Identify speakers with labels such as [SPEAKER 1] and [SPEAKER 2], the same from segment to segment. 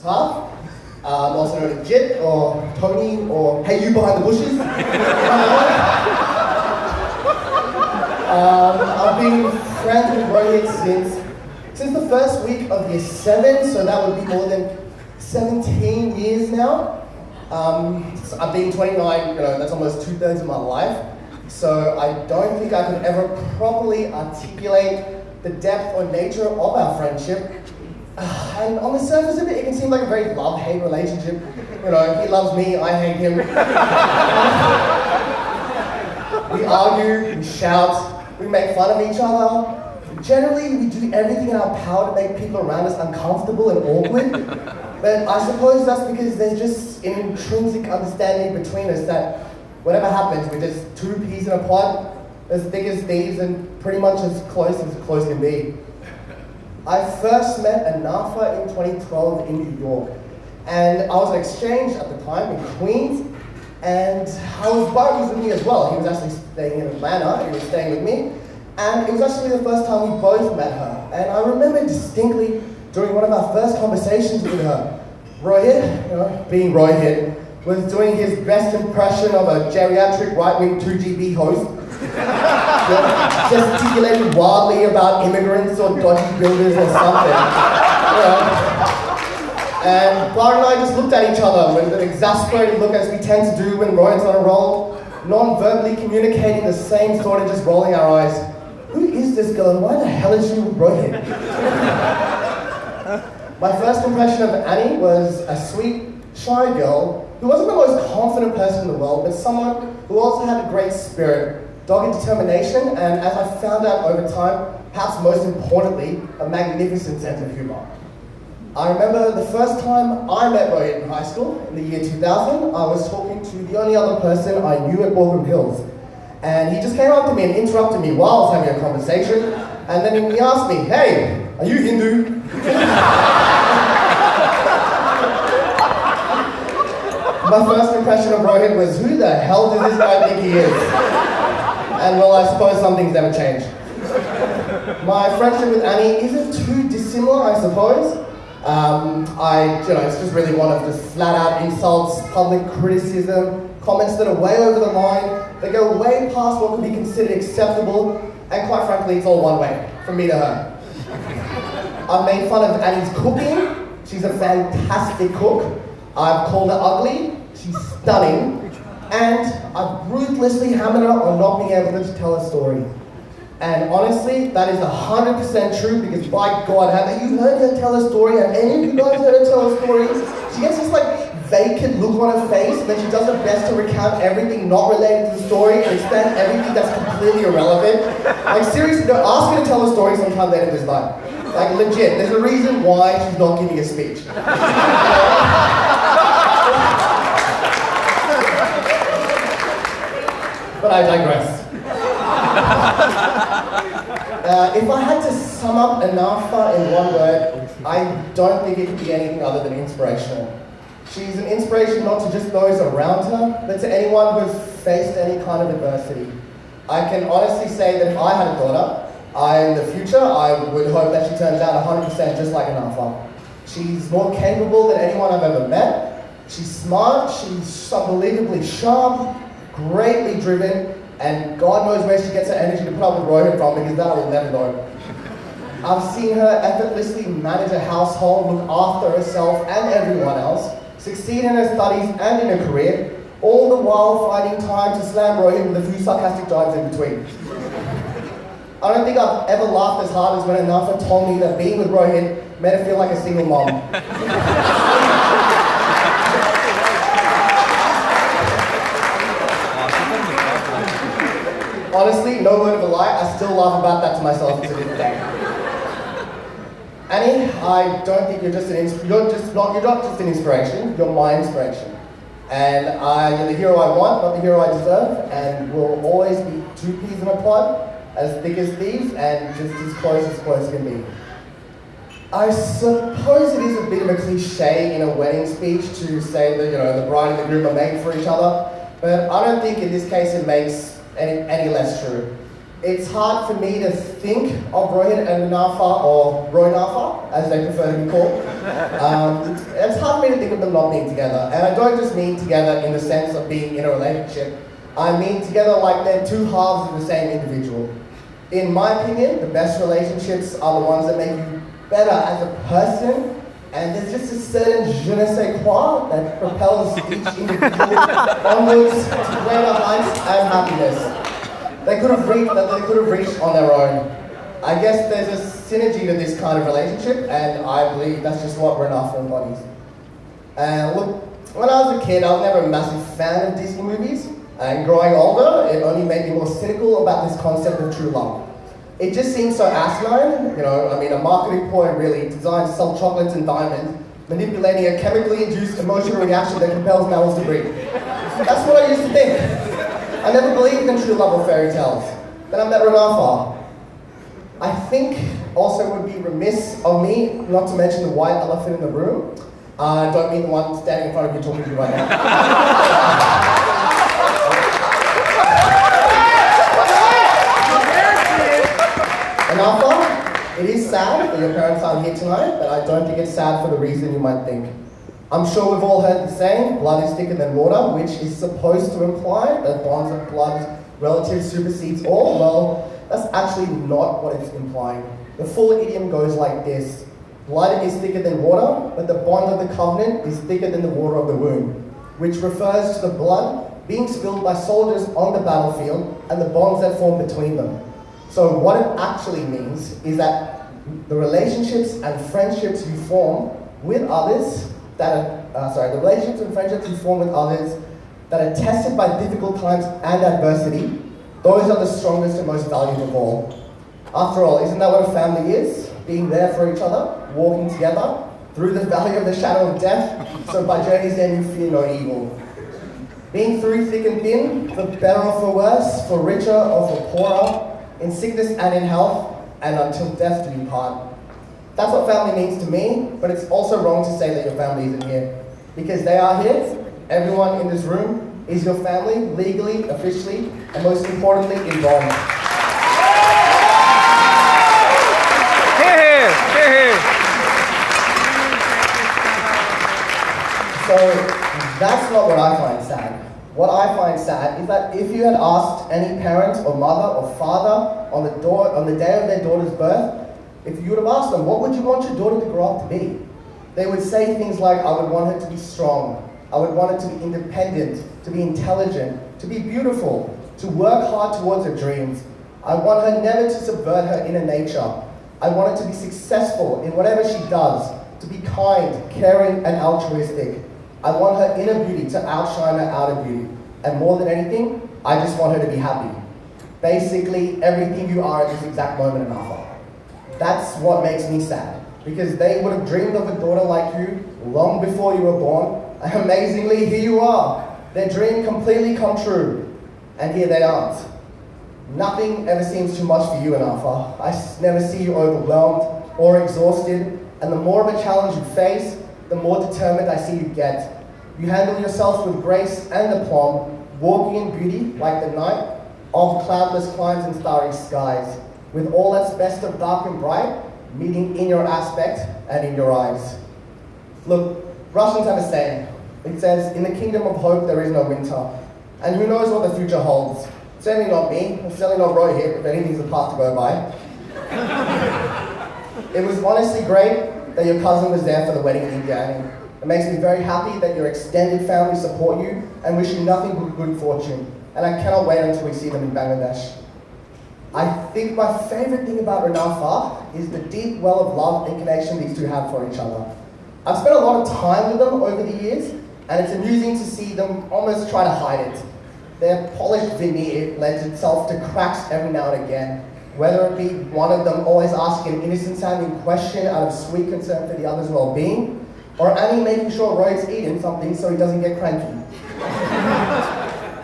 [SPEAKER 1] Tough, also known as Jit or Tony or Hey You Behind the Bushes. I've been friends with Rohit since the first week of year 7, so that would be more than 17 years now. I've been 29, that's almost 2/3 of my life. So I don't think I could ever properly articulate the depth or nature of our friendship. And on the surface of it, it can seem like a very love-hate relationship. He loves me, I hate him. We argue, we shout, we make fun of each other. Generally, we do everything in our power to make people around us uncomfortable and awkward. But I suppose that's because there's just an intrinsic understanding between us that whatever happens, we're just two peas in a pod, as thick as thieves and pretty much as close can be. I first met Rohnafa in 2012 in New York, and I was on exchange at the time in Queens, and Bart was with me as well. He was actually staying in Atlanta, he was staying with me, and it was actually the first time we both met her. And I remember distinctly during one of our first conversations with her, Rohit, being Rohit, was doing his best impression of a geriatric right-wing 2GB host, gesticulating wildly about immigrants or dodgy builders or something. And Bart and I just looked at each other with an exasperated look, as we tend to do when Rohit's on a roll, non-verbally communicating the same thought and just rolling our eyes. Who is this girl and why the hell is she with Rohit? My first impression of Annie was a sweet, shy girl who wasn't the most confident person in the world, but someone who also had a great spirit, dogged determination, and as I found out over time, perhaps most importantly, a magnificent sense of humor. I remember the first time I met Rohit in high school, in the year 2000, I was talking to the only other person I knew at Waltham Hills. And he just came up to me and interrupted me while I was having a conversation, and then he asked me, "Hey, are you Hindu?" My first impression of Rohit was, who the hell does this guy think he is? And well, I suppose some things never change. My friendship with Annie isn't too dissimilar, I suppose. It's just really one of just flat-out insults, public criticism, comments that are way over the line, that go way past what could be considered acceptable, and quite frankly, it's all one way, from me to her. I've made fun of Annie's cooking. She's a fantastic cook. I've called her ugly. She's stunning. And I've ruthlessly hammered her on not being able to tell a story. And honestly, that is 100% true, because by God, have you heard her tell a story? Have any of you guys heard her tell a story? She gets this vacant look on her face, and then she does her best to recount everything not related to the story and expand everything that's completely irrelevant. Seriously, no, ask her to tell a story sometime later this night. Legit, there's a reason why she's not giving a speech. But I digress. If I had to sum up Rohnafa in one word, I don't think it could be anything other than inspirational. She's an inspiration not to just those around her, but to anyone who's faced any kind of adversity. I can honestly say that if I had a daughter, in the future, I would hope that she turns out 100% just like Rohnafa. She's more capable than anyone I've ever met. She's smart, she's unbelievably sharp, greatly driven, and God knows where she gets her energy to put up with Rohit from, because that I will never know. I've seen her effortlessly manage a household, look after herself and everyone else, succeed in her studies and in her career, all the while finding time to slam Rohit with a few sarcastic jibes in between. I don't think I've ever laughed as hard as when Rohnafa told me that being with Rohit made her feel like a single mom. Honestly, no word of a lie, I still laugh about that to myself to this day. Annie, I don't think you're not just an inspiration, you're my inspiration. And you're the hero I want, not the hero I deserve, and we'll always be two peas in a pod, as thick as thieves, and just as close can be. I suppose it is a bit of a cliche in a wedding speech to say that, the bride and the groom are made for each other, but I don't think in this case it makes any less true. It's hard for me to think of Rohit and Rohnafa, or Rohnafa, as they prefer to be called. It's me to think of them not being together. And I don't just mean together in the sense of being in a relationship. I mean together like they're two halves of the same individual. In my opinion, the best relationships are the ones that make you better as a person, and there's just a certain je ne sais quoi that propels each individual onwards to greater heights and happiness they could have reached on their own. I guess there's a synergy to this kind of relationship, and I believe that's just what Rohnafa embodies. And look, when I was a kid, I was never a massive fan of Disney movies, and growing older, it only made me more cynical about this concept of true love. It just seems so asinine, a marketing ploy really designed to sell chocolates and diamonds, manipulating a chemically induced emotional reaction that compels mammals to breed. That's what I used to think. I never believed in true love or fairy tales. Then I met Rohnafa. I think also it would be remiss of me not to mention the white elephant in the room. I don't mean the one standing in front of you talking to you right now. Rohnafa, it is sad that your parents aren't here tonight, but I don't think it's sad for the reason you might think. I'm sure we've all heard the saying, blood is thicker than water, which is supposed to imply that bonds of blood relative supersedes all. Well, that's actually not what it's implying. The full idiom goes like this: blood is thicker than water, but the bond of the covenant is thicker than the water of the womb, which refers to the blood being spilled by soldiers on the battlefield and the bonds that form between them. So what it actually means is that the relationships and friendships you form with others that are tested by difficult times and adversity, those are the strongest and most valuable of all. After all, isn't that what a family is? Being there for each other, walking together through the valley of the shadow of death, so by journey's end you fear no evil. Being through thick and thin, for better or for worse, for richer or for poorer, in sickness and in health, and until death do we part. That's what family means to me, but it's also wrong to say that your family isn't here. Because they are here. Everyone in this room is your family, legally, officially, and most importantly, in bond. So that's not what I find sad. What I find sad is that if you had asked any parent or mother or father on the day of their daughter's birth, if you would have asked them, what would you want your daughter to grow up to be? They would say things like, I would want her to be strong. I would want her to be independent, to be intelligent, to be beautiful, to work hard towards her dreams. I want her never to subvert her inner nature. I want her to be successful in whatever she does, to be kind, caring, and altruistic. I want her inner beauty to outshine her outer beauty. And more than anything, I just want her to be happy. Basically, everything you are at this exact moment in our life. That's what makes me sad. Because they would have dreamed of a daughter like you long before you were born. And amazingly, here you are. Their dream completely come true. And here they aren't. Nothing ever seems too much for you, Rohnafa. I never see you overwhelmed or exhausted. And the more of a challenge you face, the more determined I see you get. You handle yourself with grace and aplomb, walking in beauty like the night of cloudless climes and starry skies, with all that's best of dark and bright, meeting in your aspect and in your eyes. Look, Russians have a saying. It says, in the kingdom of hope there is no winter. And who knows what the future holds? Certainly not me, certainly not Rohit, if anything's a path to go by. It was honestly great that your cousin was there for the wedding in India, Annie. It makes me very happy that your extended family support you and wish you nothing but good fortune. And I cannot wait until we see them in Bangladesh. I think my favorite thing about Rohnafa is the deep well of love and connection these two have for each other. I've spent a lot of time with them over the years, and it's amusing to see them almost try to hide it. Their polished veneer lends itself to cracks every now and again, whether it be one of them always asking an innocent-sounding question out of sweet concern for the other's well-being, or Annie making sure Rohit's eating something so he doesn't get cranky.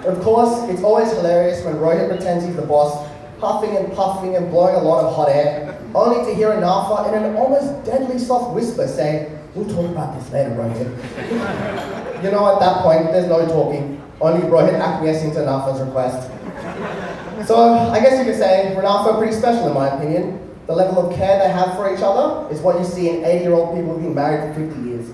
[SPEAKER 1] Of course, it's always hilarious when Rohit pretends he's the boss, puffing and puffing and blowing a lot of hot air, only to hear Rohnafa in an almost deadly soft whisper saying, "We'll talk about this later, Rohit." You know, at that point, there's no talking, only Rohit acquiescing to Rohnafa's request. So, I guess you could say Rohnafa are pretty special in my opinion. The level of care they have for each other is what you see in 80-year-old people who've been married for 50 years.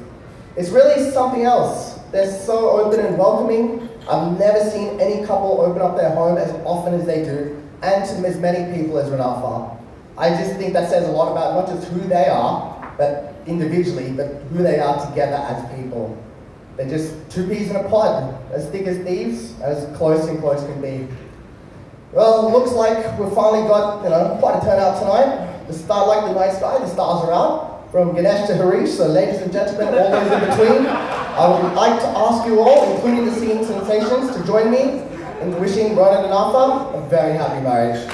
[SPEAKER 1] It's really something else. They're so open and welcoming. I've never seen any couple open up their home as often as they do, and to as many people as Rohnafa. I just think that says a lot about not just who they are, but individually, but who they are together as people. They're just two peas in a pod, as thick as thieves, as close can be. Well, it looks like we've finally got, quite a turnout tonight. Like the night sky, the stars are out. From Ganesh to Harish, so ladies and gentlemen, all those in between, I would like to ask you all, including the singing sensations, to join me in wishing Rohit and Rohnafa a very happy marriage.